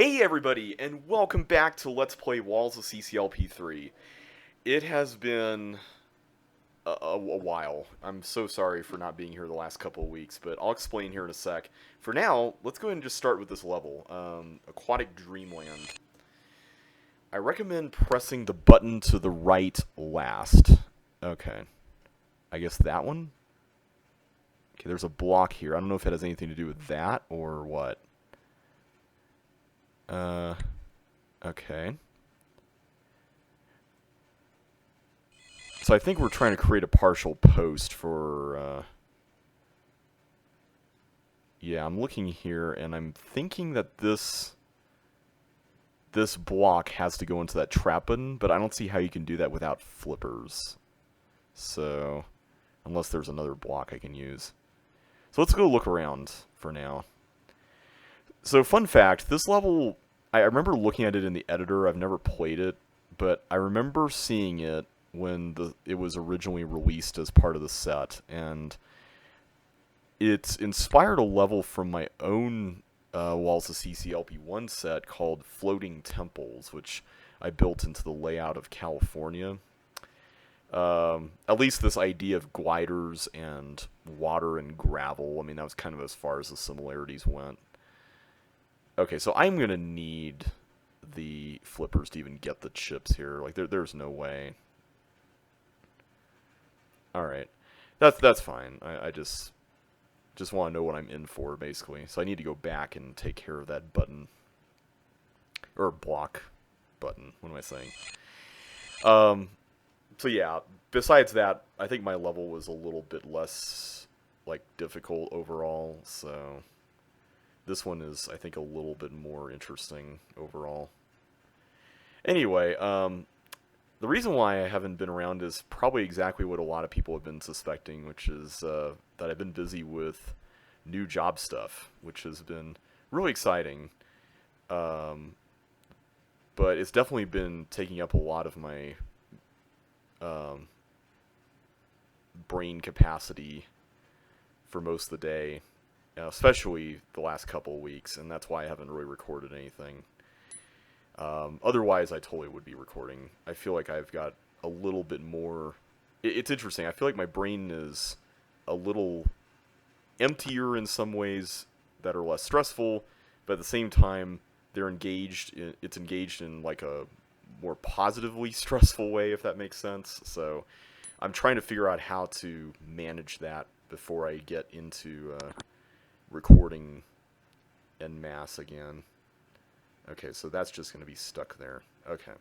Hey everybody, and welcome back to Let's Play Walls of CCLP3. It has been a while. I'm so sorry for not being here the last couple of weeks, but I'll explain here in a sec. For now, let's go ahead and just start with this level, Aquatic Dreamland. I recommend pressing the button to the right last. Okay. I guess that one? Okay, there's a block here. I don't know if it has anything to do with that or what. Okay. So I think we're trying to create a partial post for, yeah, I'm looking here, and I'm thinking that this block has to go into that trap button, but I don't see how you can do that without flippers. So, unless there's another block I can use. So let's go look around for now. So, fun fact, this level, I remember looking at it in the editor. I've never played it, but I remember seeing it when it was originally released as part of the set, and it's inspired a level from my own Walls of CCLP1 set called Floating Temples, which I built into the layout of California. At least this idea of gliders and water and gravel, I mean, that was kind of as far as the similarities went. Okay, so I'm going to need the flippers to even get the chips here. Like, there's no way. Alright. That's fine. I just want to know what I'm in for, basically. So I need to go back and take care of that button. Or block button. What am I saying? So yeah, besides that, I think my level was a little bit less, like, difficult overall. So this one is, I think, a little bit more interesting overall. Anyway, the reason why I haven't been around is probably exactly what a lot of people have been suspecting, which is that I've been busy with new job stuff, which has been really exciting. But it's definitely been taking up a lot of my brain capacity for most of the day, especially the last couple of weeks, and that's why I haven't really recorded anything. Otherwise, I totally would be recording. I feel like I've got a little bit more... It's interesting. I feel like my brain is a little emptier in some ways that are less stressful, but at the same time, it's engaged in like a more positively stressful way, if that makes sense. So I'm trying to figure out how to manage that before I get into recording en masse again. Okay, so that's just going to be stuck there. Okay.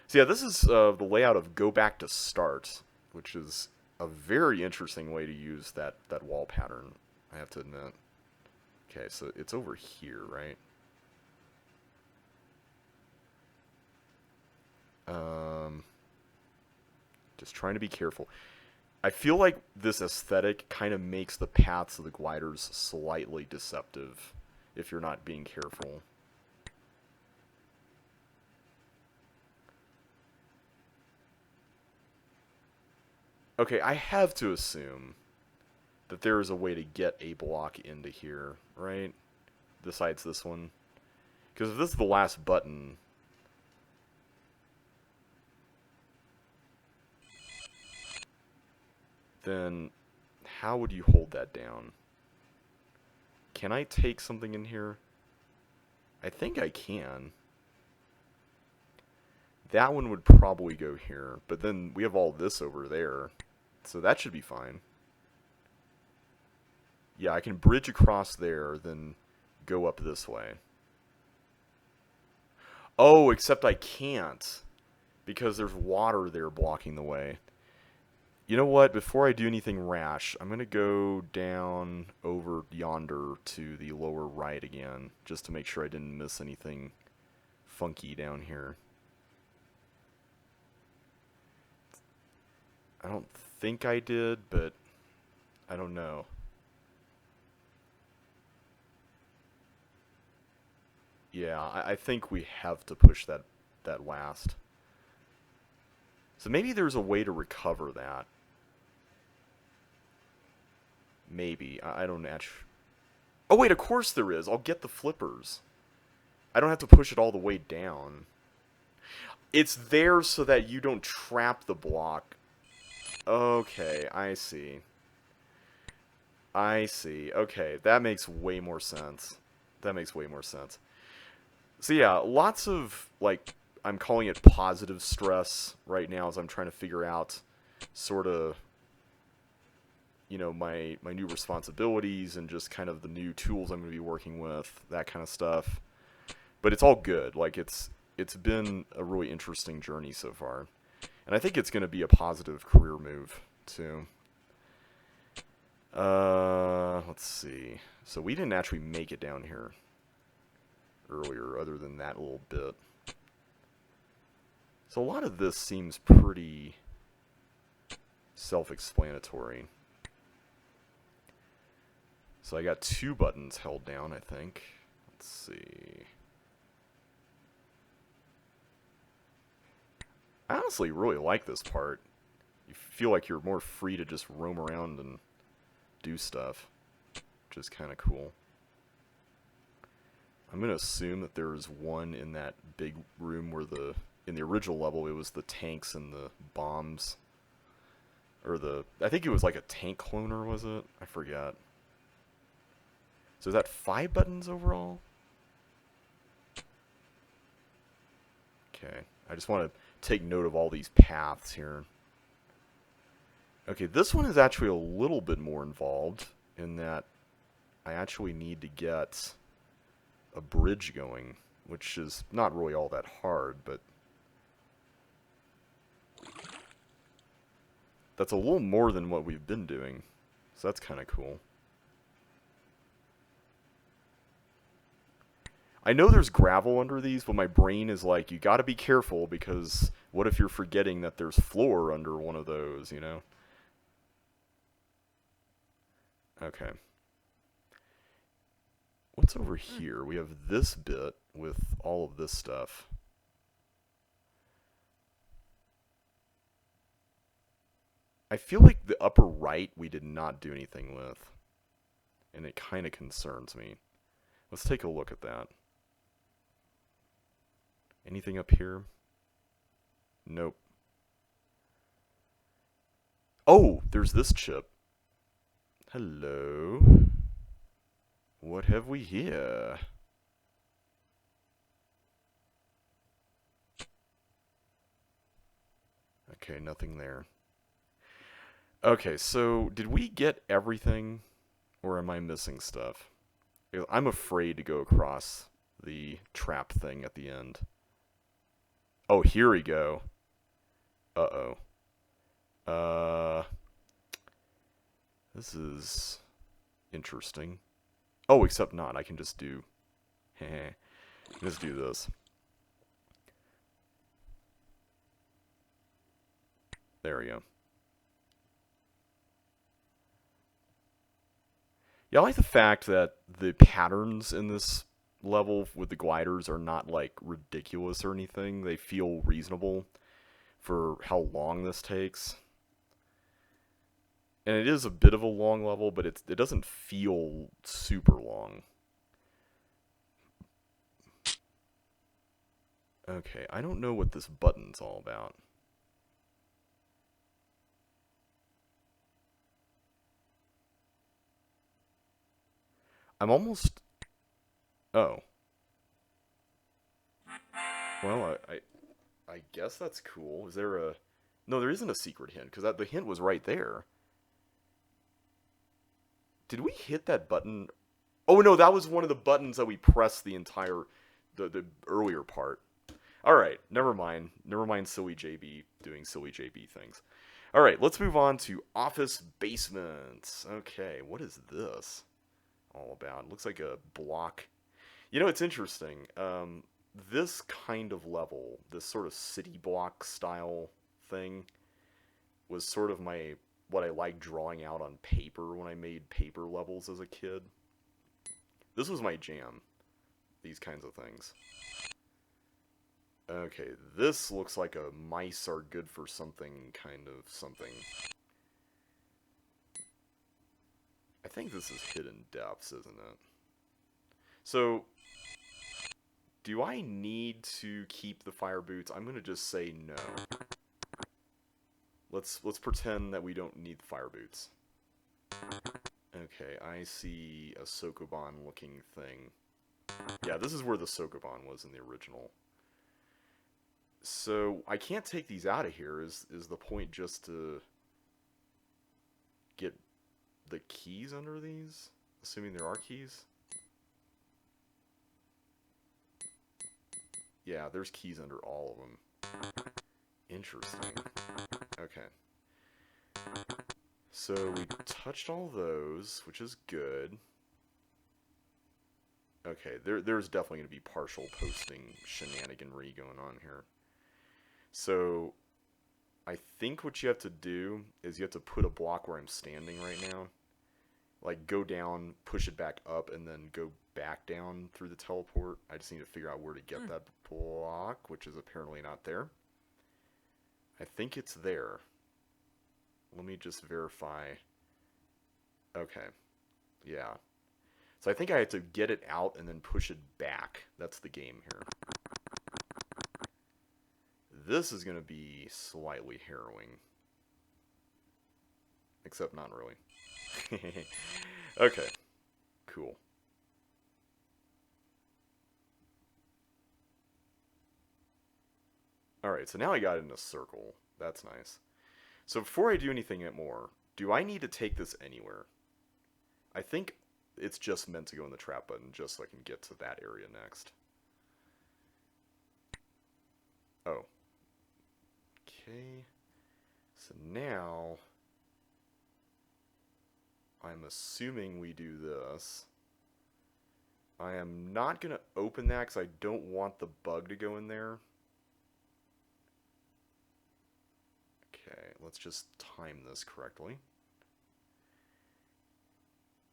So yeah, this is the layout of Go Back to Start, which is a very interesting way to use that wall pattern, I have to admit. Okay, so it's over here, right? Just trying to be careful. I feel like this aesthetic kind of makes the paths of the gliders slightly deceptive if you're not being careful. Okay, I have to assume that there is a way to get a block into here, right? Besides this one. Because if this is the last button... then how would you hold that down? Can I take something in here? I think I can. That one would probably go here, but then we have all this over there, so that should be fine. Yeah, I can bridge across there, then go up this way. Oh, except I can't, because there's water there blocking the way. You know what? Before I do anything rash, I'm going to go down over yonder to the lower right again, just to make sure I didn't miss anything funky down here. I don't think I did, but I don't know. Yeah, I think we have to push that last. So maybe there's a way to recover that. Maybe. I don't actually... Oh, wait, of course there is. I'll get the flippers. I don't have to push it all the way down. It's there so that you don't trap the block. Okay, I see. I see. Okay, that makes way more sense. That makes way more sense. So yeah, lots of, like, I'm calling it positive stress right now as I'm trying to figure out sort of, you know, my new responsibilities and just kind of the new tools I'm going to be working with, that kind of stuff. But it's all good. Like, it's been a really interesting journey so far. And I think it's going to be a positive career move, too. Let's see. So we didn't actually make it down here earlier, other than that little bit. So a lot of this seems pretty self-explanatory. So I got 2 buttons held down, I think. Let's see. I honestly really like this part. You feel like you're more free to just roam around and do stuff, which is kind of cool. I'm going to assume that there's one in that big room where in the original level, it was the tanks and the bombs. Or I think it was like a tank cloner, was it? I forgot. So is that 5 buttons overall? Okay, I just want to take note of all these paths here. Okay, this one is actually a little bit more involved in that I actually need to get a bridge going, which is not really all that hard, but that's a little more than what we've been doing, so that's kind of cool. I know there's gravel under these, but my brain is like, you gotta be careful, because what if you're forgetting that there's floor under one of those, you know? Okay. What's over here? We have this bit with all of this stuff. I feel like the upper right we did not do anything with, and it kind of concerns me. Let's take a look at that. Anything up here? Nope. Oh, there's this chip. Hello. What have we here? Okay, nothing there. Okay, so did we get everything, or am I missing stuff? I'm afraid to go across the trap thing at the end. Oh, here we go. Uh-oh. This is interesting. Oh, except not. I can just do... just do this. There we go. Yeah, I like the fact that the patterns in this level with the gliders are not, like, ridiculous or anything. They feel reasonable for how long this takes. And it is a bit of a long level, but it doesn't feel super long. Okay, I don't know what this button's all about. I'm almost... Oh. Well, I guess that's cool. Is there a... No, there isn't a secret hint, because the hint was right there. Did we hit that button? Oh, no, that was one of the buttons that we pressed the entire... The earlier part. Alright, never mind. Never mind silly JB doing silly JB things. Alright, let's move on to Office Basements. Okay, what is this all about? It looks like a block. You know, it's interesting. This kind of level, this sort of city block style thing, was sort of what I liked drawing out on paper when I made paper levels as a kid. This was my jam, these kinds of things. Okay, this looks like a mice are good for something kind of something. I think this is hidden depths, isn't it? So, do I need to keep the fire boots? I'm going to just say no. Let's pretend that we don't need the fire boots. Okay, I see a Sokoban looking thing. Yeah, this is where the Sokoban was in the original. So, I can't take these out of here. Is the point just to get the keys under these? Assuming there are keys? Yeah, there's keys under all of them. Interesting. Okay. So we touched all those, which is good. Okay, there's definitely going to be partial posting shenaniganry going on here. So I think what you have to do is you have to put a block where I'm standing right now. Like, go down, push it back up, and then go back down through the teleport. I just need to figure out where to get that block, which is apparently not there. I think it's there. Let me just verify. Okay. Yeah. So I think I have to get it out and then push it back. That's the game here. This is going to be slightly harrowing. Except not really. Okay. Cool. Alright, so now I got it in a circle. That's nice. So before I do anything more, do I need to take this anywhere? I think it's just meant to go in the trap button just so I can get to that area next. Oh. Okay. So now I'm assuming we do this. I am not going to open that because I don't want the bug to go in there. Okay, let's just time this correctly.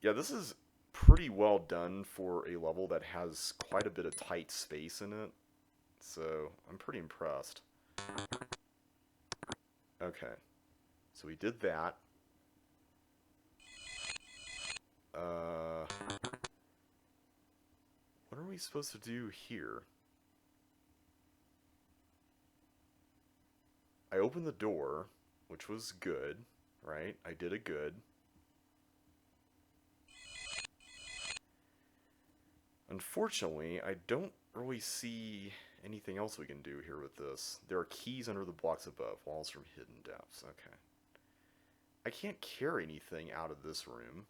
Yeah, this is pretty well done for a level that has quite a bit of tight space in it. So, I'm pretty impressed. Okay. So we did that. What are we supposed to do here? I opened the door, which was good, right? I did it good. Unfortunately, I don't really see anything else we can do here with this. There are keys under the blocks above, walls from hidden depths. Okay. I can't carry anything out of this room.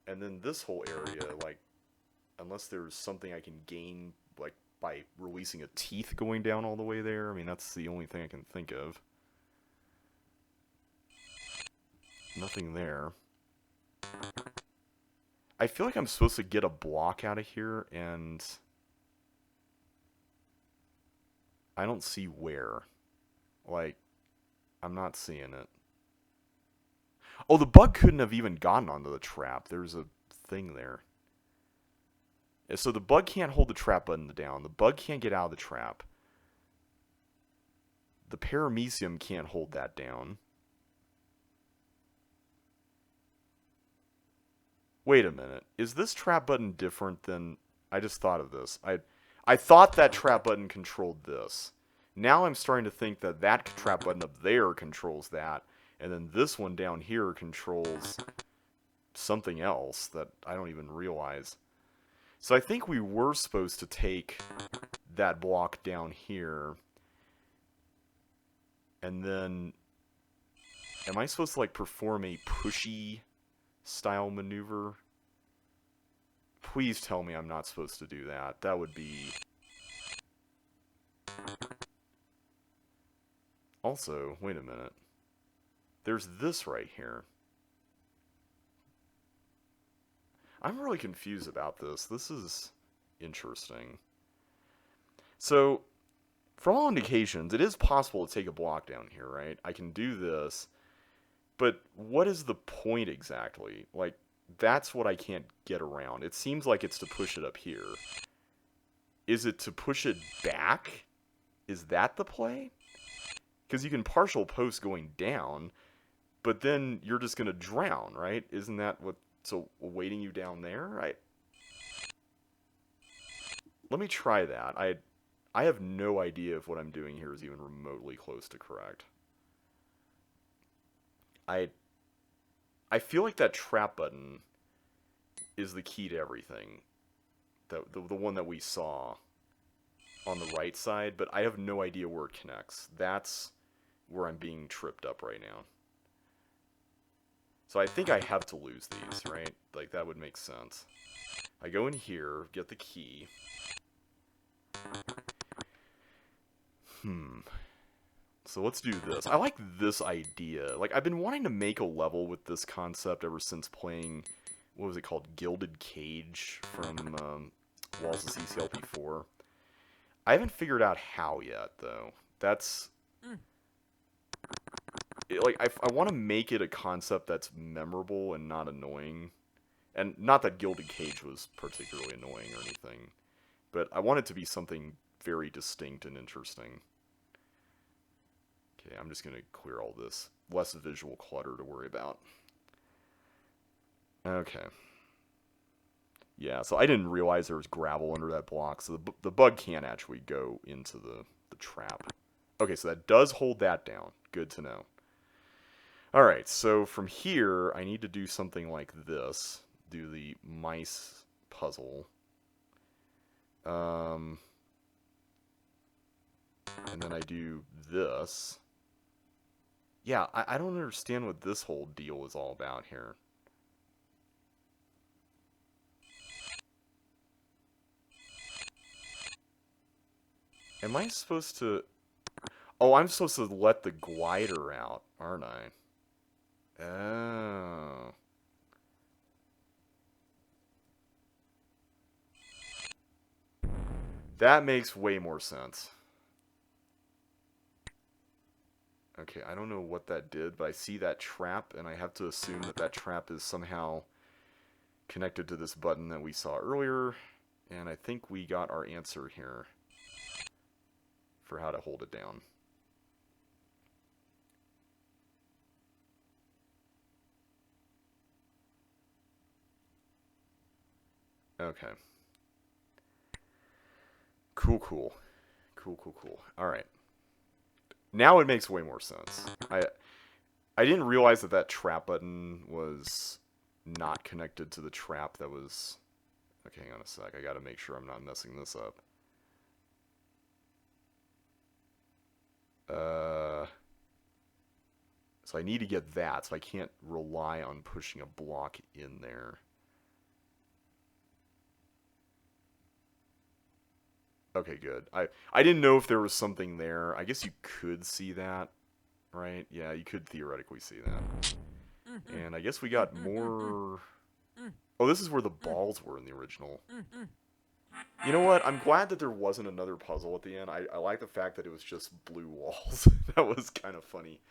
And then this whole area, like, unless there's something I can gain, like, by releasing a teeth going down all the way there. I mean, that's the only thing I can think of. Nothing there. I feel like I'm supposed to get a block out of here, and I don't see where. Like, I'm not seeing it. Oh, the bug couldn't have even gotten onto the trap. There's a thing there. So the bug can't hold the trap button down. The bug can't get out of the trap. The paramecium can't hold that down. Wait a minute. Is this trap button different than... I just thought of this. I thought that trap button controlled this. Now I'm starting to think that that trap button up there controls that. And then this one down here controls something else that I don't even realize. So I think we were supposed to take that block down here. And then... Am I supposed to, like, perform a pushy style maneuver? Please tell me I'm not supposed to do that. That would be... Also, wait a minute. There's this right here. I'm really confused about this. This is interesting. So, for all indications, it is possible to take a block down here, right? I can do this, but what is the point exactly? Like, that's what I can't get around. It seems like it's to push it up here. Is it to push it back? Is that the play? Because you can partial post going down, but then you're just going to drown, right? Isn't that what's awaiting you down there? let me try that. I have no idea if what I'm doing here is even remotely close to correct. I I feel like that trap button is the key to everything. The one that we saw on the right side, but I have no idea where it connects. That's where I'm being tripped up right now. So I think I have to lose these, right? Like, that would make sense. I go in here, get the key. So let's do this. I like this idea. Like, I've been wanting to make a level with this concept ever since playing, what was it called? Gilded Cage from Walls of CCLP3. I haven't figured out how yet, though. That's... like, I want to make it a concept that's memorable and not annoying. And not that Gilded Cage was particularly annoying or anything. But I want it to be something very distinct and interesting. Okay, I'm just going to clear all this. Less visual clutter to worry about. Okay. Yeah, so I didn't realize there was gravel under that block, so the bug can't actually go into the trap. Okay, so that does hold that down. Good to know. Alright, so from here, I need to do something like this. Do the mice puzzle. And then I do this. Yeah, I don't understand what this whole deal is all about here. Am I supposed to... Oh, I'm supposed to let the glider out, aren't I? Oh. That makes way more sense. Okay, I don't know what that did, but I see that trap, and I have to assume that that trap is somehow connected to this button that we saw earlier, and I think we got our answer here for how to hold it down. Okay. Cool, cool. Cool, cool, cool. Alright. Now it makes way more sense. I didn't realize that that trap button was not connected to the trap that was... Okay, hang on a sec. I gotta make sure I'm not messing this up. So I need to get that, so I can't rely on pushing a block in there. Okay, good. I didn't know if there was something there. I guess you could see that, right? Yeah, you could theoretically see that. And I guess we got more... Oh, this is where the balls were in the original. You know what? I'm glad that there wasn't another puzzle at the end. I like the fact that it was just blue walls. That was kind of funny.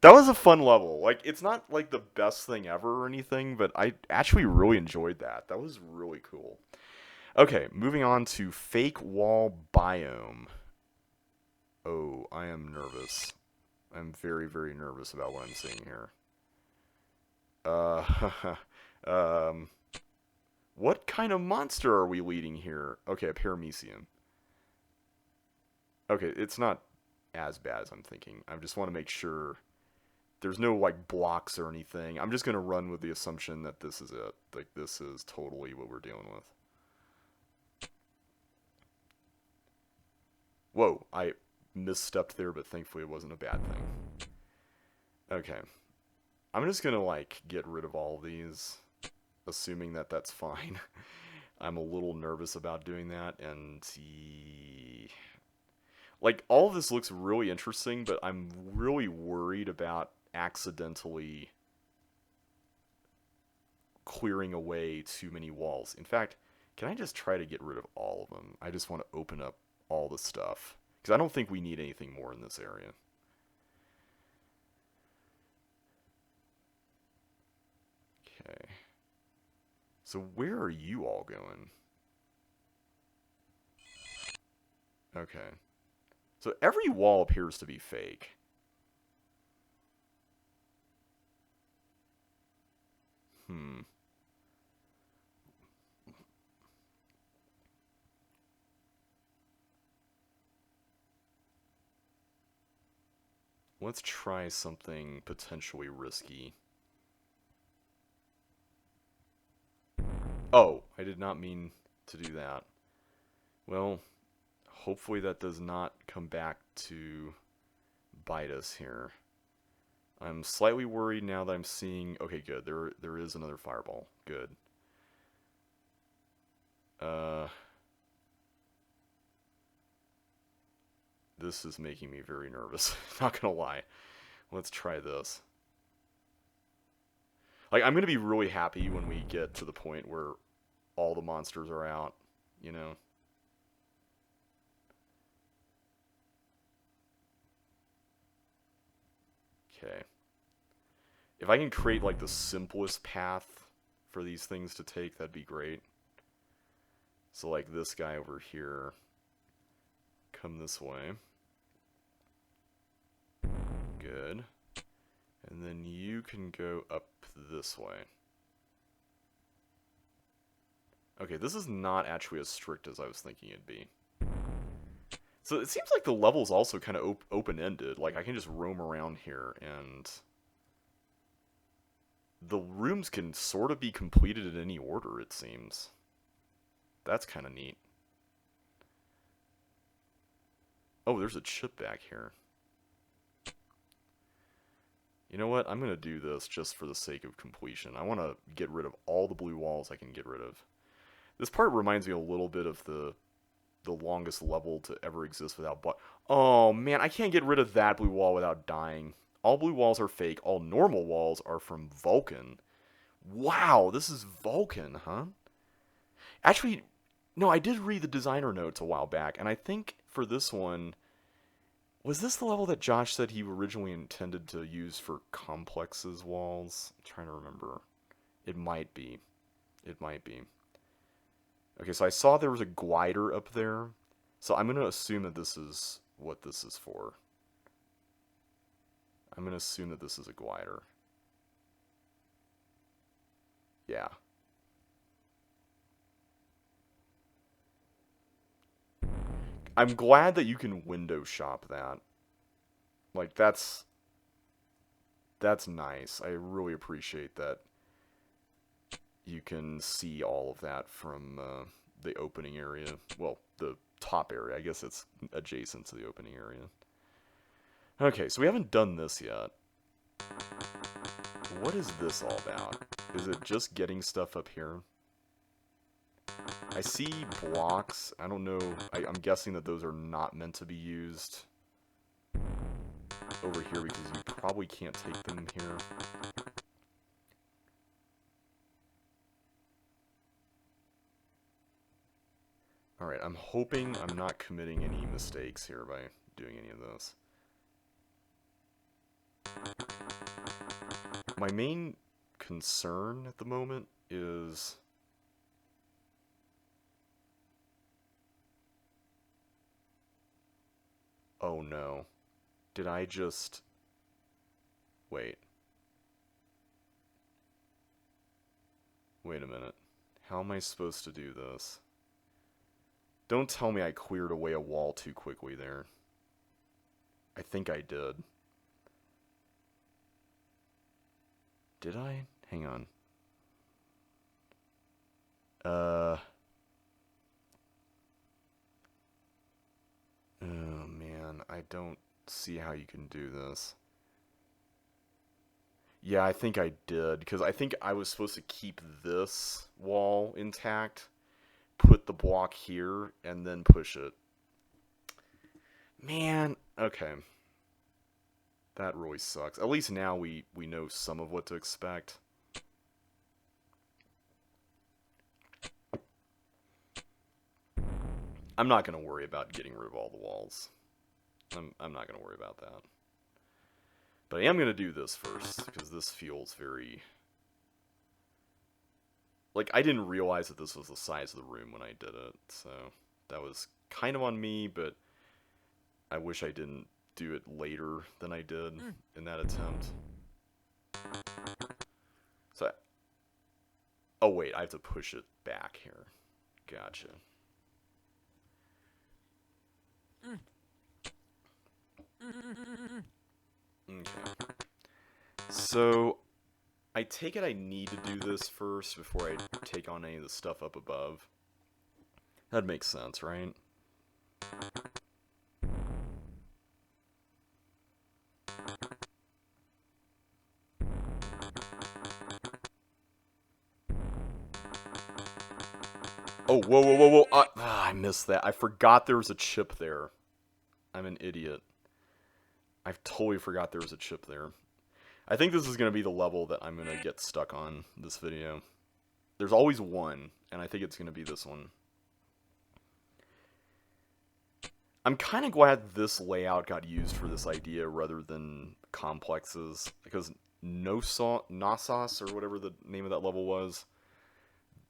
That was a fun level. Like, it's not, like, the best thing ever or anything, but I actually really enjoyed that. That was really cool. Okay, moving on to Fake Wall Biome. Oh, I am nervous. I'm very, very nervous about what I'm seeing here. What kind of monster are we leading here? Okay, a paramecium. Okay, it's not as bad as I'm thinking. I just want to make sure there's no, like, blocks or anything. I'm just going to run with the assumption that this is it. Like, this is totally what we're dealing with. Whoa, I misstepped there, but thankfully it wasn't a bad thing. Okay. I'm just gonna, like, get rid of all these, assuming that that's fine. I'm a little nervous about doing that, and... Like, all of this looks really interesting, but I'm really worried about accidentally clearing away too many walls. In fact, can I just try to get rid of all of them? I just want to open up all the stuff. Because I don't think we need anything more in this area. Okay. So where are you all going? Okay. So every wall appears to be fake. Let's try something potentially risky. Oh, I did not mean to do that. Well, hopefully that does not come back to bite us here. I'm slightly worried now that I'm seeing... Okay, good. There is another fireball. Good. This is making me very nervous. Not gonna lie. Let's try this. Like, I'm gonna be really happy when we get to the point where all the monsters are out, you know? Okay. If I can create, like, the simplest path for these things to take, that'd be great. So, like, this guy over here, come this way. Good. And then you can go up this way. Okay, this is not actually as strict as I was thinking it'd be. So it seems like the level's also kind of open-ended. Like, I can just roam around here, and the rooms can sort of be completed in any order, it seems. That's kind of neat. Oh, there's a chip back here. You know what? I'm going to do this just for the sake of completion. I want to get rid of all the blue walls I can get rid of. This part reminds me a little bit of the longest level to ever exist without oh man, I can't get rid of that blue wall without dying. All blue walls are fake. All normal walls are from Vulcan. Wow, this is Vulcan, huh? Actually, no, I did read the designer notes a while back, and I think for this one, was this the level that Josh said he originally intended to use for Complex's walls? I'm trying to remember. It might be. It might be. Okay, so I saw there was a glider up there, so I'm going to assume that this is what this is for. I'm going to assume that this is a glider. Yeah. I'm glad that you can window shop that. Like, that's nice. I really appreciate that you can see all of that from the opening area. Well, the top area. I guess it's adjacent to the opening area. Okay, so we haven't done this yet. What is this all about? Is it just getting stuff up here? I see blocks. I don't know. I'm guessing that those are not meant to be used over here because you probably can't take them here. Alright, I'm hoping I'm not committing any mistakes here by doing any of this. My main concern at the moment is... Oh no. Did I just... Wait. Wait a minute. How am I supposed to do this? Don't tell me I cleared away a wall too quickly there. I think I did. Did I? Hang on. Oh man, I don't see how you can do this. Yeah, I think I did, because I think I was supposed to keep this wall intact, put the block here, and then push it. Man, okay. That really sucks. At least now we know some of what to expect. I'm not going to worry about getting rid of all the walls. I'm not going to worry about that. But I am going to do this first, because this feels very... Like, I didn't realize that this was the size of the room when I did it, so that was kind of on me, but I wish I didn't do it later than I did in that attempt. So, oh wait, I have to push it back here. Gotcha. So, I take it I need to do this first before I take on any of the stuff up above. That makes sense, right? Oh, whoa, whoa, whoa, whoa. I missed that. I forgot there was a chip there. I'm an idiot. I totally forgot there was a chip there. I think this is going to be the level that I'm going to get stuck on this video. There's always one, and I think it's going to be this one. I'm kind of glad this layout got used for this idea rather than complexes, because Knossos, or whatever the name of that level was,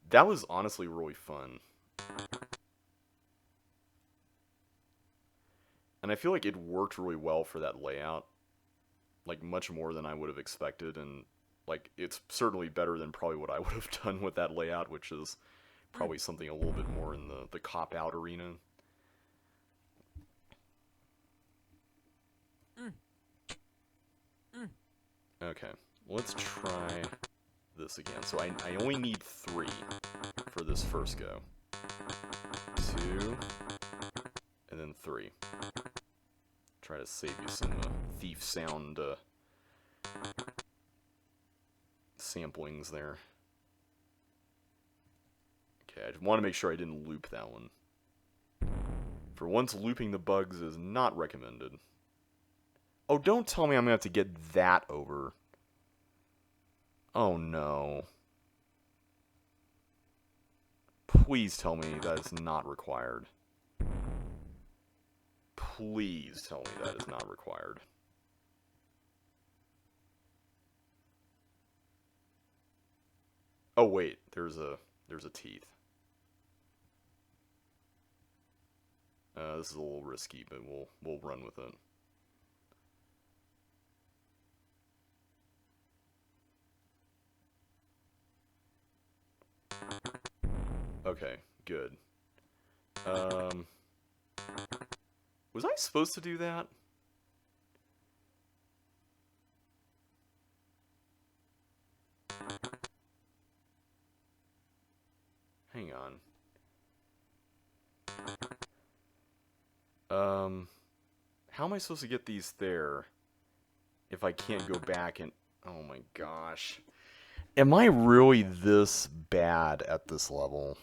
that was honestly really fun. And I feel like it worked really well for that layout. Like, much more than I would have expected, and, like, it's certainly better than probably what I would have done with that layout, which is probably something a little bit more in the cop-out arena. Okay, let's try this again. So I only need 3 for this first go. 2, and then 3. Try to save you some thief sound samplings there. Okay, I just want to make sure I didn't loop that one. For once, looping the bugs is not recommended. Oh, don't tell me I'm going to have to get that over. Oh, no. Please tell me that is not required. Please tell me that is not required. Oh, wait. There's a teeth. This is a little risky, but we'll run with it. Okay, good. Was I supposed to do that? Hang on. How am I supposed to get these there if I can't go back and... Oh my gosh. Am I really this bad at this level?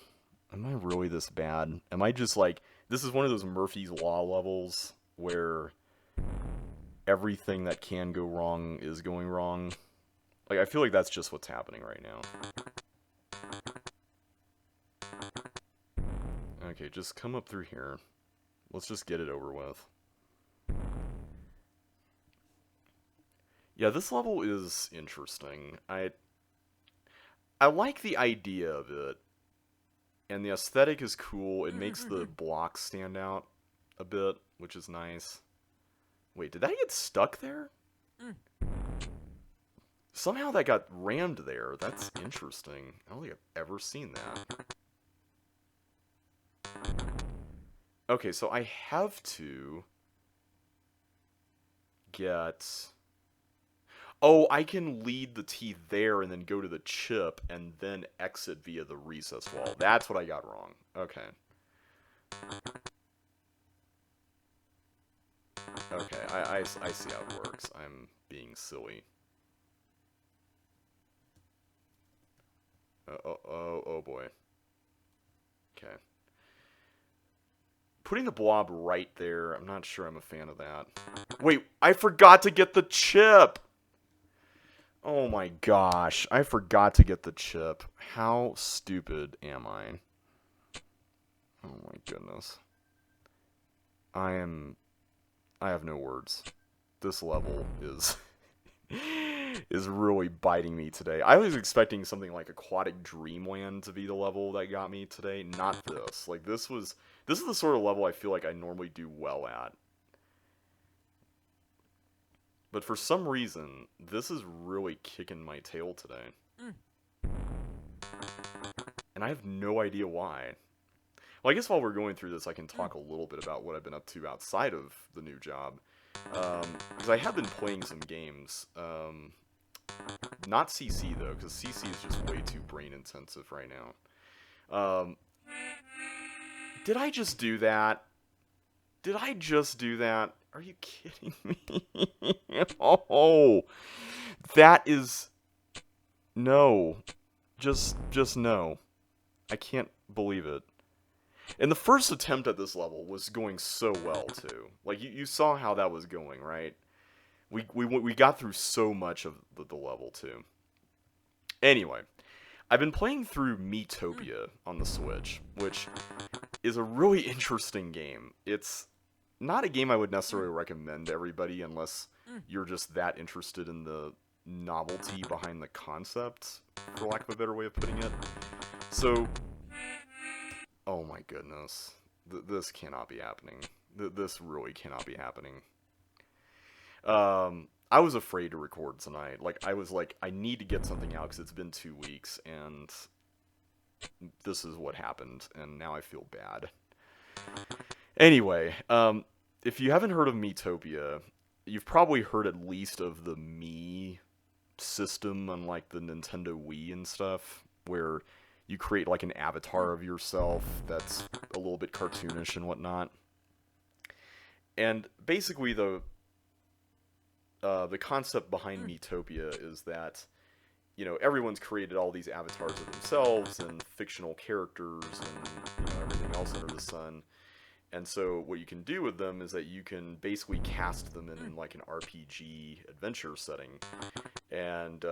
Am I really this bad? Am I just like... This is one of those Murphy's Law levels where everything that can go wrong is going wrong. Like, I feel like that's just what's happening right now. Okay, just come up through here. Let's just get it over with. Yeah, this level is interesting. I like the idea of it. And the aesthetic is cool. It makes the blocks stand out a bit, which is nice. Wait, did that get stuck there? Somehow that got rammed there. That's interesting. I don't think I've ever seen that. Okay, so I have to get... Oh, I can lead the teeth there and then go to the chip and then exit via the recess wall. That's what I got wrong. Okay. Okay, I see how it works. I'm being silly. Oh boy. Okay. Putting the blob right there, I'm not sure I'm a fan of that. Wait, I forgot to get the chip! Oh my gosh, I forgot to get the chip. How stupid am I? Oh my goodness. I have no words. This level is is really biting me today. I was expecting something like Aquatic Dreamland to be the level that got me today, not this. Like this is the sort of level I feel like I normally do well at. But for some reason, this is really kicking my tail today. And I have no idea why. Well, I guess while we're going through this, I can talk a little bit about what I've been up to outside of the new job. Because I have been playing some games. Not CC, though, because CC is just way too brain-intensive right now. Did I just do that? Did I just do that? Are you kidding me? Oh, that is... No. Just no. I can't believe it. And the first attempt at this level was going so well, too. Like, you saw how that was going, right? We got through so much of the level, too. Anyway, I've been playing through Miitopia on the Switch, which is a really interesting game. It's not a game I would necessarily recommend to everybody unless you're just that interested in the novelty behind the concept, for lack of a better way of putting it. So, oh my goodness. This cannot be happening. This really cannot be happening. I was afraid to record tonight. Like, I was like, I need to get something out because it's been 2 weeks, and this is what happened, and now I feel bad. Anyway, if you haven't heard of Miitopia, you've probably heard at least of the Mii system on, like, the Nintendo Wii and stuff, where you create, like, an avatar of yourself that's a little bit cartoonish and whatnot. And basically, the concept behind Miitopia is that, you know, everyone's created all these avatars of themselves and fictional characters and, you know, everything else under the sun. And so what you can do with them is that you can basically cast them in like an RPG adventure setting and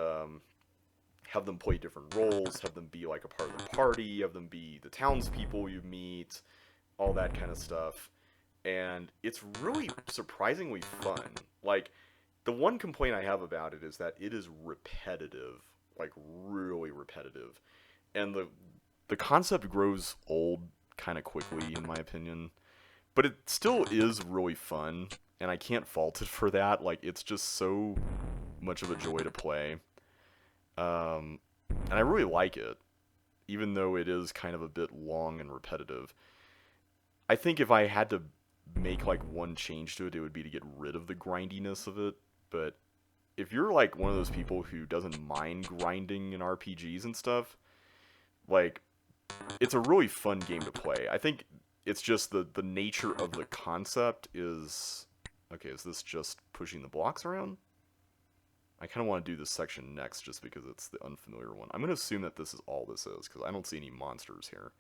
have them play different roles, have them be like a part of the party, have them be the townspeople you meet, all that kind of stuff. And it's really surprisingly fun. Like, the one complaint I have about it is that it is repetitive, like really repetitive. And the concept grows old kind of quickly, in my opinion. But it still is really fun, and I can't fault it for that. Like, it's just so much of a joy to play. And I really like it, even though it is kind of a bit long and repetitive. I think if I had to make, like, one change to it, it would be to get rid of the grindiness of it. But if you're, like, one of those people who doesn't mind grinding in RPGs and stuff, like, it's a really fun game to play. I think it's just the nature of the concept is... Okay, is this just pushing the blocks around? I kind of want to do this section next just because it's the unfamiliar one. I'm going to assume that this is all this is, because I don't see any monsters here.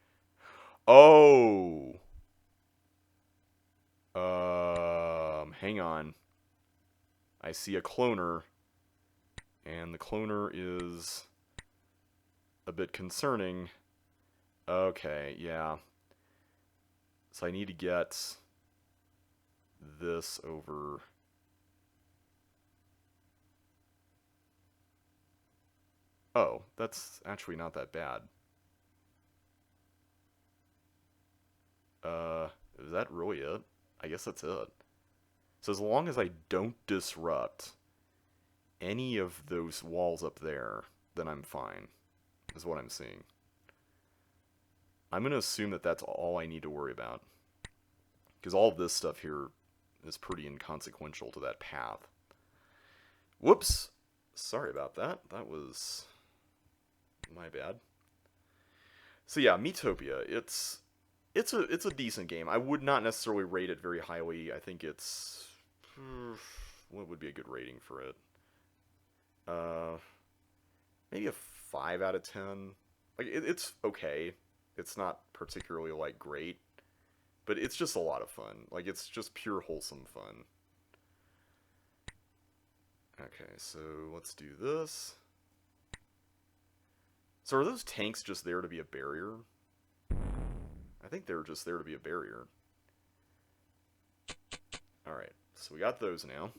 Oh! Hang on. I see a cloner, and the cloner is a bit concerning. Okay, yeah. So I need to get this over... Oh, that's actually not that bad. Is that really it? I guess that's it. So as long as I don't disrupt any of those walls up there, then I'm fine, is what I'm seeing. I'm going to assume that that's all I need to worry about, because all of this stuff here is pretty inconsequential to that path. Whoops! Sorry about that. That was my bad. So yeah, Miitopia, it's a decent game. I would not necessarily rate it very highly. I think it's... What would be a good rating for it? Maybe a 5 out of 10. Like, it's okay. It's not particularly, like, great. But it's just a lot of fun. Like, it's just pure wholesome fun. Okay, so let's do this. So are those tanks just there to be a barrier? I think they're just there to be a barrier. Alright, so we got those now.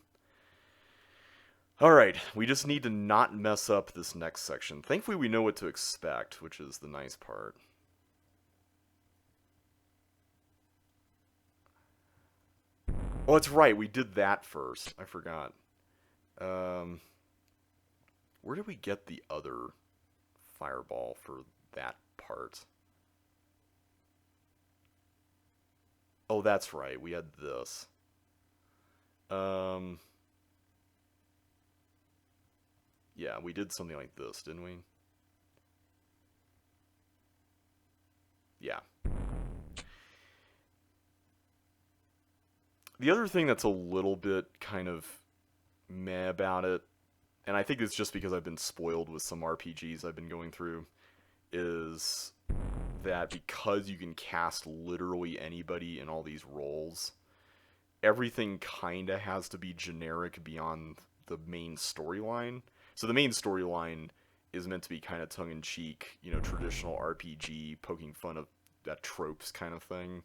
Alright, we just need to not mess up this next section. Thankfully we know what to expect, which is the nice part. Oh, that's right, we did that first. I forgot. Where did we get the other fireball for that part? Oh, that's right, we had this. Yeah, we did something like this, didn't we? Yeah. The other thing that's a little bit kind of meh about it, and I think it's just because I've been spoiled with some RPGs I've been going through, is that because you can cast literally anybody in all these roles, everything kinda has to be generic beyond the main storyline. So the main storyline is meant to be kind of tongue-in-cheek, traditional RPG, poking fun of that tropes kind of thing,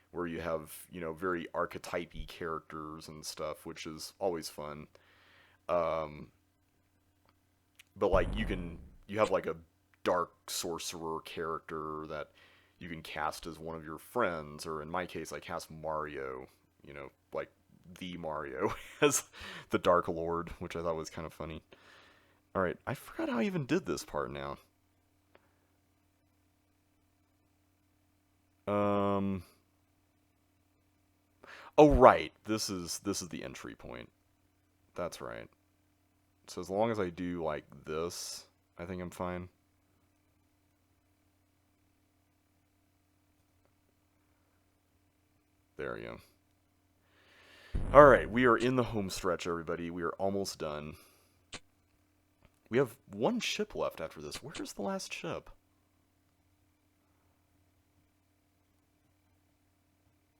where you have, very archetypey characters and stuff, which is always fun. Um, but like you have like a dark sorcerer character that you can cast as one of your friends, or in my case, I cast Mario, like the Mario as the Dark Lord, which I thought was kind of funny. All right, I forgot how I even did this part now. Um. Oh right, this is the entry point. That's right. So as long as I do like this, I think I'm fine. There you go. All right, we are in the home stretch, everybody. We are almost done. We have one ship left after this. Where's the last ship?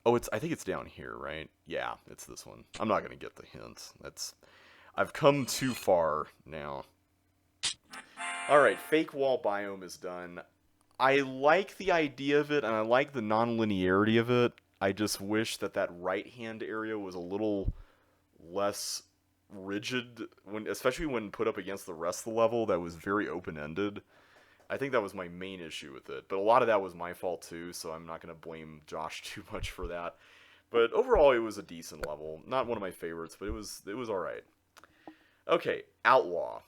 Oh, I think it's down here, right? Yeah, it's this one. I'm not gonna get the hints. I've come too far now. All right, fake wall biome is done. I like the idea of it, and I like the non-linearity of it. I just wish that right-hand area was a little less rigid, especially when put up against the rest of the level. That was very open-ended. I think that was my main issue with it, but a lot of that was my fault too, so I'm not going to blame Josh too much for that. But overall, it was a decent level. Not one of my favorites, but it was all right. Okay, Outlaw.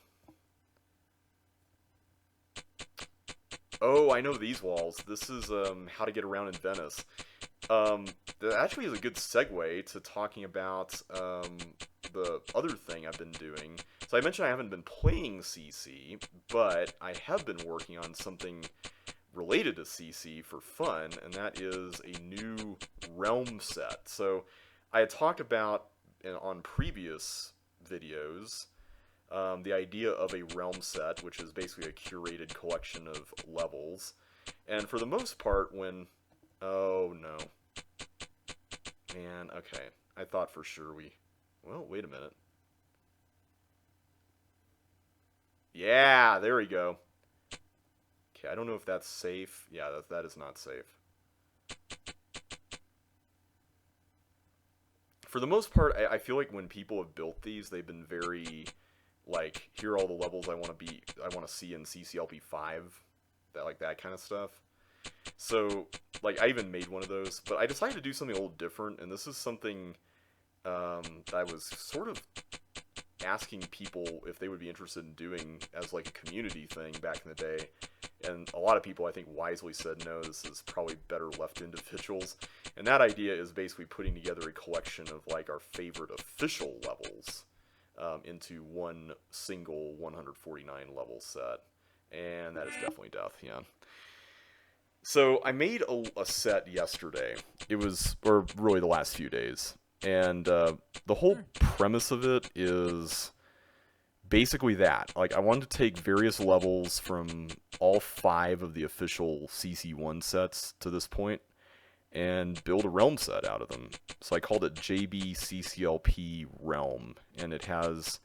Oh, I know these walls. This is how to get around in Venice. That actually is a good segue to talking about the other thing I've been doing. So I mentioned I haven't been playing CC, but I have been working on something related to CC for fun, and that is a new realm set. So I had talked about on previous videos the idea of a realm set, which is basically a curated collection of levels. And for the most part, when... Oh, no. Man, okay. I thought for sure we... Well, wait a minute. Yeah, there we go. Okay, I don't know if that's safe. Yeah, that is not safe. For the most part, I feel like when people have built these, they've been very... Like, here are all the levels I want to see in CCLP3, that kind of stuff. So, like, I even made one of those, but I decided to do something a little different, and this is something that I was sort of asking people if they would be interested in doing as, like, a community thing back in the day. And a lot of people, I think, wisely said, no, this is probably better left to individuals. And that idea is basically putting together a collection of, like, our favorite official levels into one single 149 level set. And that is definitely death, yeah. So I made a set yesterday. It was, or really the last few days. And the whole premise of it is basically that. Like, I wanted to take various levels from all 5 of the official CC1 sets to this point and build a realm set out of them. So I called it JBCCLP Realm, and it has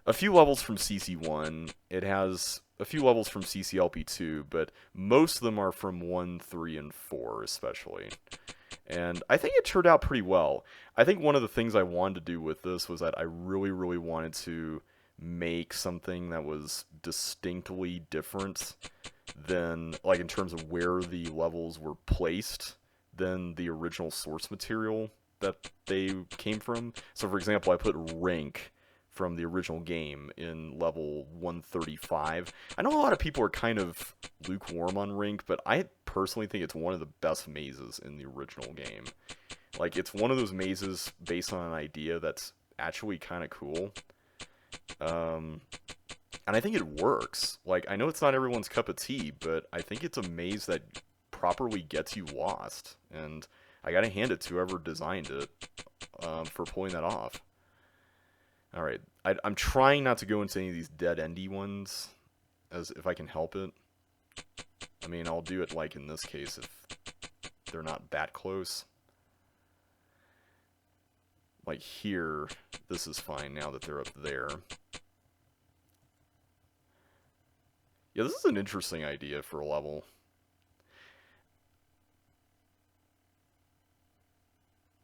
a few levels from CC1. It has a few levels from CCLP2, but most of them are from 1, 3, and 4 especially. And I think it turned out pretty well. I think one of the things I wanted to do with this was that I really, really wanted to make something that was distinctly different than, like, in terms of where the levels were placed than the original source material that they came from. So, for example, I put rank from the original game in level 135. I know a lot of people are kind of lukewarm on Rink, but I personally think it's one of the best mazes in the original game. Like, it's one of those mazes based on an idea that's actually kind of cool. And I think it works. Like, I know it's not everyone's cup of tea, but I think it's a maze that properly gets you lost. And I gotta hand it to whoever designed it for pulling that off. Alright, I'm trying not to go into any of these dead-endy ones, as if I can help it. I mean, I'll do it like in this case if they're not that close. Like here, this is fine now that they're up there. Yeah, this is an interesting idea for a level.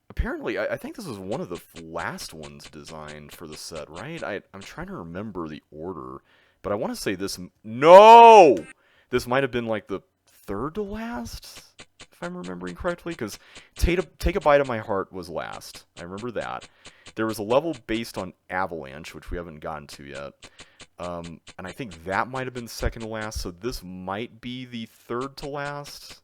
Apparently, I think this was one of the last ones designed for the set, right? I'm trying to remember the order, but I want to say this... No! This might have been like the third to last, if I'm remembering correctly, because Take a Bite of My Heart was last. I remember that. There was a level based on Avalanche, which we haven't gotten to yet. And I think that might have been second to last, so this might be the third to last.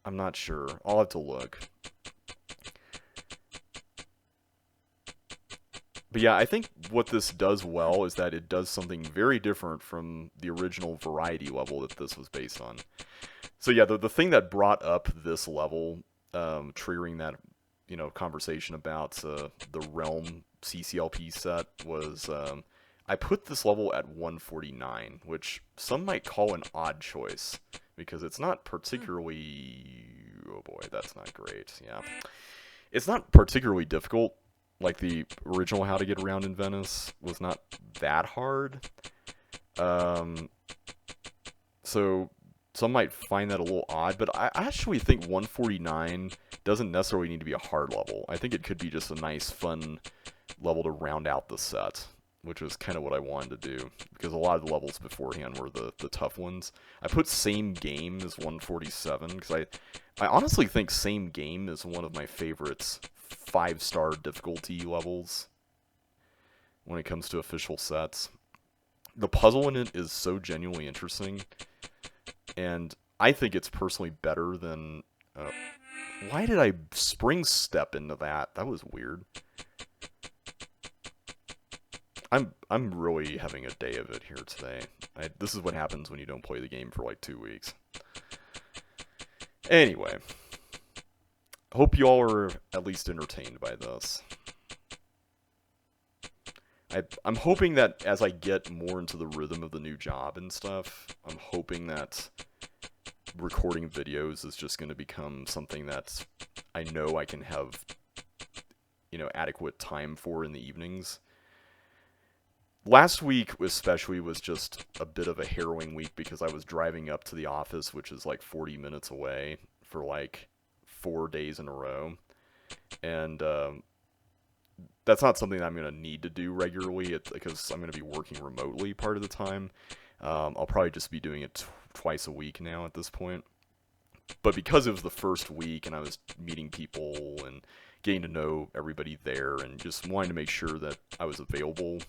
I'm not sure. I'll have to look. But yeah, I think what this does well is that it does something very different from the original variety level that this was based on. So yeah, the thing that brought up this level, triggering that, conversation about the Realm CCLP set was, I put this level at 149, which some might call an odd choice, because it's not particularly... Oh boy, that's not great, yeah. It's not particularly difficult. Like, the original How to Get Around in Venice was not that hard. So some might find that a little odd, but I actually think 149 doesn't necessarily need to be a hard level. I think it could be just a nice, fun level to round out the set, which is kind of what I wanted to do, because a lot of the levels beforehand were the tough ones. I put Same Game as 147, because I honestly think Same Game is one of my favorites 5-star difficulty levels when it comes to official sets. The puzzle in it is so genuinely interesting, and I think it's personally better than... why did I spring step into that? That was weird. I'm really having a day of it here today. This is what happens when you don't play the game for like 2 weeks. Anyway, hope you all are at least entertained by this. I'm hoping that as I get more into the rhythm of the new job and stuff, I'm hoping that recording videos is just going to become something that I know I can have, adequate time for in the evenings. Last week especially was just a bit of a harrowing week because I was driving up to the office, which is like 40 minutes away, for like 4 days in a row. And that's not something that I'm going to need to do regularly because I'm going to be working remotely part of the time. I'll probably just be doing it twice a week now at this point. But because it was the first week and I was meeting people and getting to know everybody there and just wanting to make sure that I was available,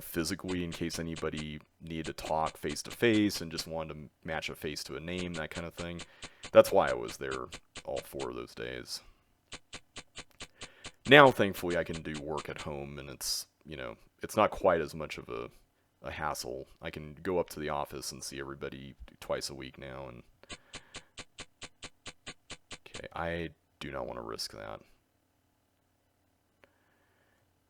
physically in case anybody needed to talk face to face and just wanted to match a face to a name, that kind of thing. That's why I was there all 4 of those days. Now, thankfully, I can do work at home, and it's not quite as much of a hassle. I can go up to the office and see everybody twice a week now, and okay, I do not want to risk that.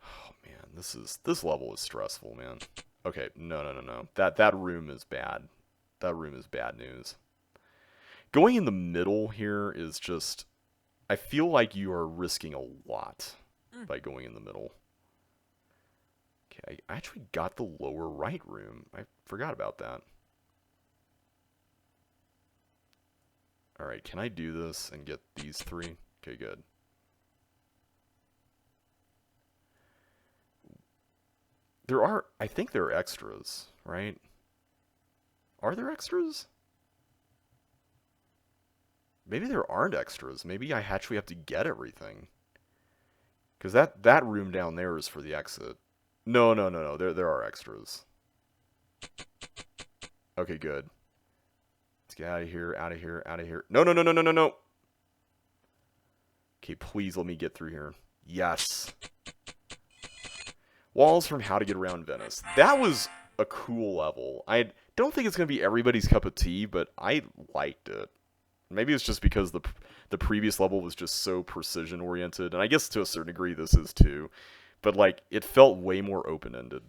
Oh man, this level is stressful, man. Okay, no. That room is bad. That room is bad news. Going in the middle here is just... I feel like you are risking a lot by going in the middle. Okay, I actually got the lower right room. I forgot about that. Alright, can I do this and get these 3? Okay, good. I think there are extras, right? Are there extras? Maybe there aren't extras. Maybe I actually have to get everything. Because that room down there is for the exit. No. There are extras. Okay, good. Let's get out of here, out of here, out of here. No. Okay, please let me get through here. Yes. Walls from How to Get Around Venice. That was a cool level. I don't think it's going to be everybody's cup of tea, but I liked it. Maybe it's just because the previous level was just so precision oriented, and I guess to a certain degree this is too. But like it felt way more open ended.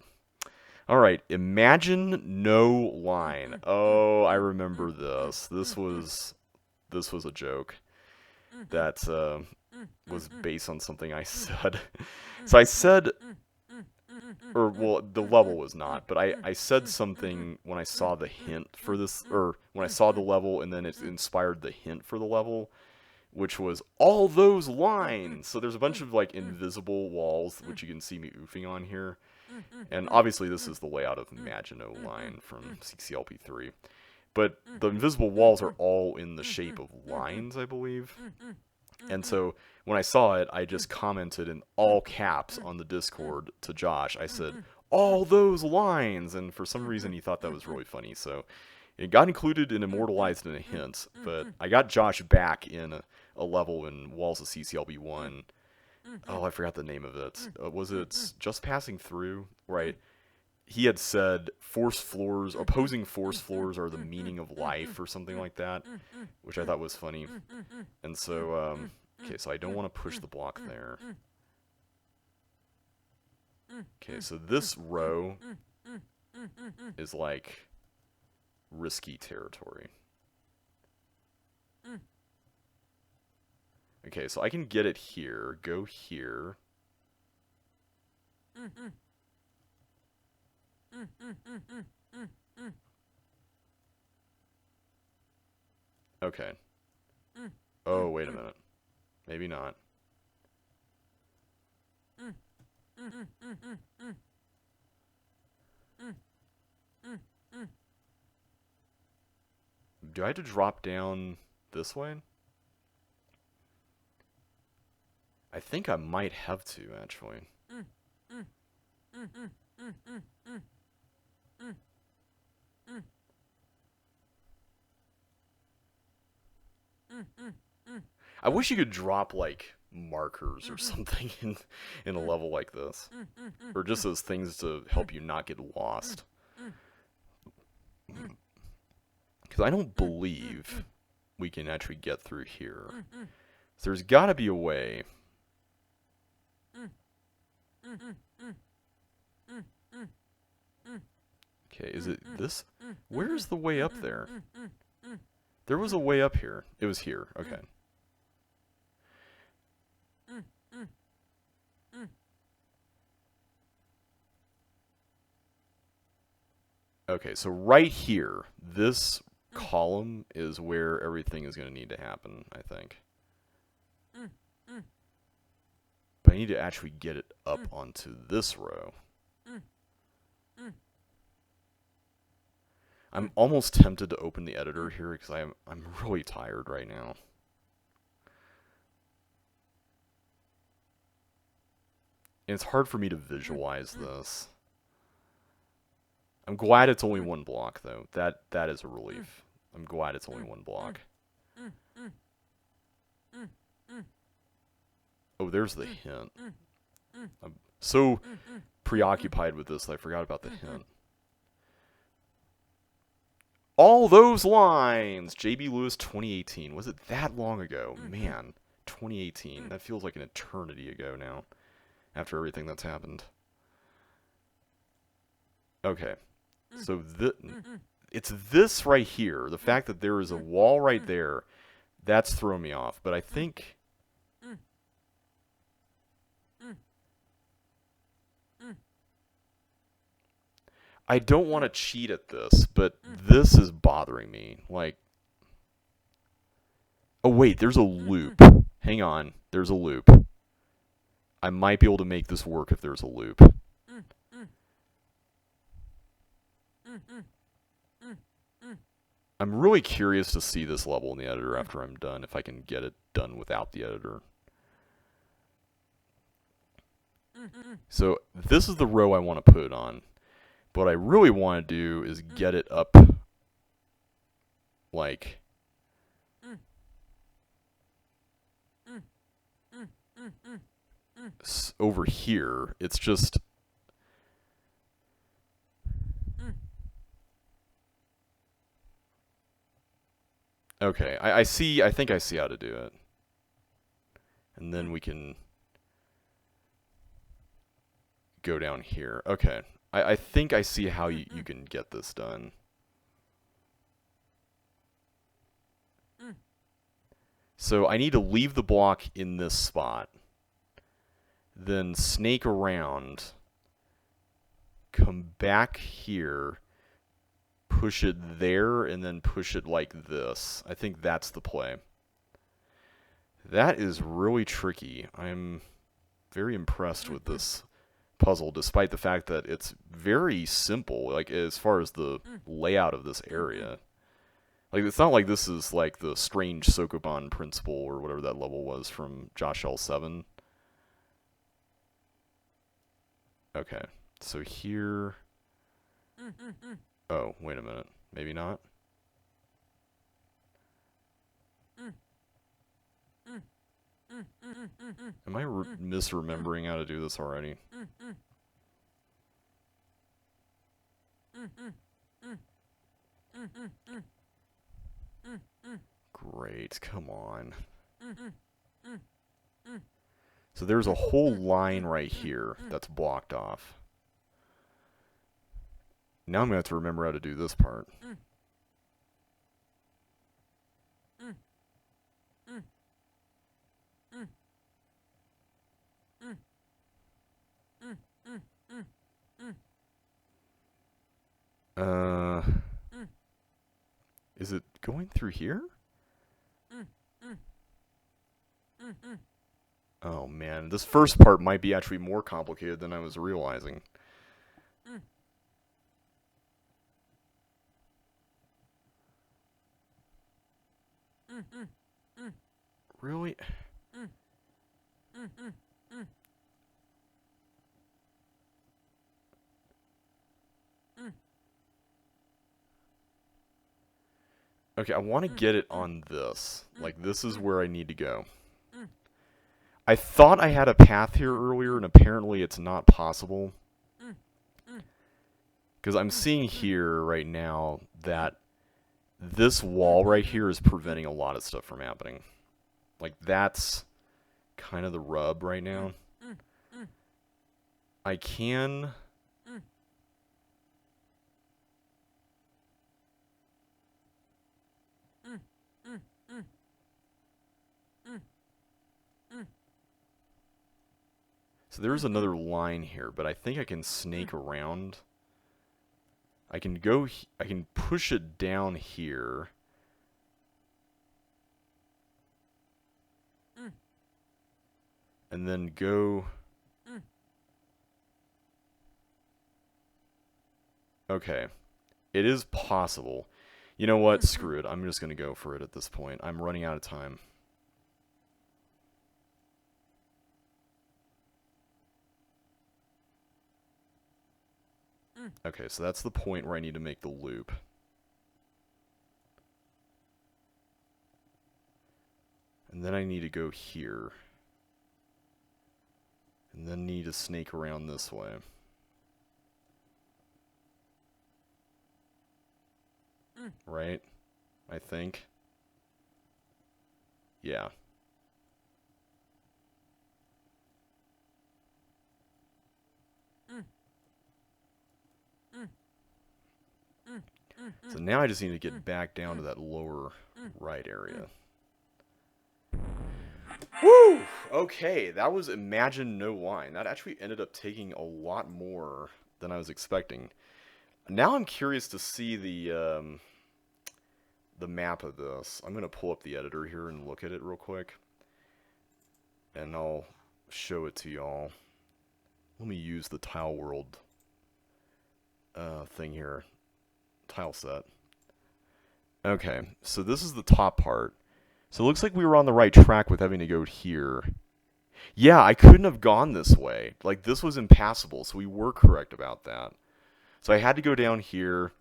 All right, Imagine No Line. Oh, I remember this. This was a joke that was based on something I said. So I said, or well, the level was not, but I said something when I saw the hint for this, or when I saw the level, and then it inspired the hint for the level, which was all those lines. So there's a bunch of like invisible walls, which you can see me oofing on here. And obviously this is the layout of Imagine No Line from CCLP3. But the invisible walls are all in the shape of lines, I believe. And so when I saw it, I just commented in all caps on the Discord to Josh. I said, all those lines! And for some reason he thought that was really funny. So it got included and immortalized in a hint. But I got Josh back in a level in Walls of CCLB1. Oh, I forgot the name of it. Was it Just Passing Through? Right. He had said opposing force floors are the meaning of life or something like that, which I thought was funny. And so, okay, so I don't want to push the block there. Okay, so this row is like risky territory. Okay, so I can get it here, go here. Okay. Oh, wait a minute. Maybe not. Do I have to drop down this way? I think I might have to, actually. I wish you could drop, like, markers or something in a level like this. Or just as things to help you not get lost. Because I don't believe we can actually get through here. So there's gotta be a way. Okay, is it this? Where's the way up there? There was a way up here. It was here. Okay. Okay, so right here, this column is where everything is going to need to happen, I think. But I need to actually get it up onto this row. I'm almost tempted to open the editor here because I'm really tired right now. And it's hard for me to visualize this. I'm glad it's only one block, though. That is a relief. I'm glad it's only one block. Oh, there's the hint. I'm so preoccupied with this that I forgot about the hint. All those lines! J.B. Lewis 2018. Was it that long ago? Man, 2018. That feels like an eternity ago now, after everything that's happened. Okay. So it's this right here. The fact that there is a wall right there, that's thrown me off. But I think... I don't want to cheat at this, but this is bothering me. Like... Oh, wait, there's a loop. Hang on. There's a loop. I might be able to make this work if there's a loop. I'm really curious to see this level in the editor after I'm done, if I can get it done without the editor. So this is the row I want to put it on. But what I really want to do is get it up, like, over here. It's just, Okay, I see. I think I see how to do it. And then we can go down here. Okay, I think I see how you can get this done. So I need to leave the block in this spot, then snake around, come back here, push it there, and then push it like this. I think that's the play. That is really tricky. I'm very impressed with this puzzle, despite the fact that it's very simple, like as far as the layout of this area. Like, it's not like this is like the strange Sokoban principle or whatever that level was from Josh L7. Okay, so here... Oh, wait a minute. Maybe not? Am I misremembering how to do this already? Great, come on. So there's a whole line right here that's blocked off. Now I'm going to have to remember how to do this part. Is it going through here? Oh man, this first part might be actually more complicated than I was realizing. Really? Okay, I want to get it on this. Like, this is where I need to go. I thought I had a path here earlier, and apparently it's not possible. Because I'm seeing here right now that this wall right here is preventing a lot of stuff from happening. Like, that's kind of the rub right now. I can... So there's another line here, but I think I can snake around. I can go... I can push it down here. And then go... Okay. It is possible. You know what? Screw it. I'm just going to go for it at this point. I'm running out of time. Okay, so that's the point where I need to make the loop. And then I need to go here. And then need to snake around this way. Right? I think. Yeah. So now I just need to get back down to that lower right area. Woo! Okay, that was Imagine No Line. That actually ended up taking a lot more than I was expecting. Now I'm curious to see the map of this. I'm going to pull up the editor here and look at it real quick. And I'll show it to y'all. Let me use the Tile World thing here. Tile set. Okay, so this is the top part. So it looks like we were on the right track with having to go here. Yeah, I couldn't have gone this way. Like, this was impassable, so we were correct about that. So I had to go down here.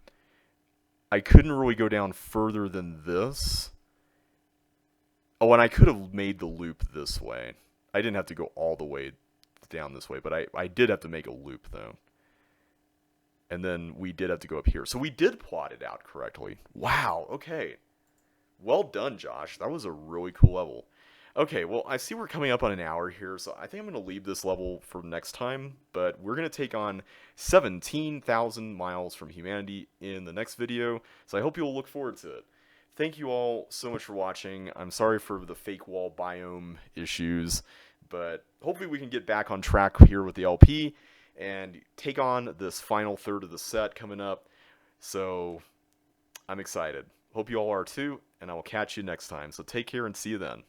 I couldn't really go down further than this. Oh, and I could have made the loop this way. I didn't have to go all the way down this way, but I did have to make a loop, though. And then we did have to go up here. So we did plot it out correctly. Wow, okay. Well done, Josh. That was a really cool level. Okay, well, I see we're coming up on an hour here, so I think I'm going to leave this level for next time, but we're going to take on 17,000 miles from humanity in the next video, so I hope you'll look forward to it. Thank you all so much for watching. I'm sorry for the fake wall biome issues, but hopefully we can get back on track here with the LP and take on this final third of the set coming up, so I'm excited. Hope you all are too, and I will catch you next time. So take care and see you then.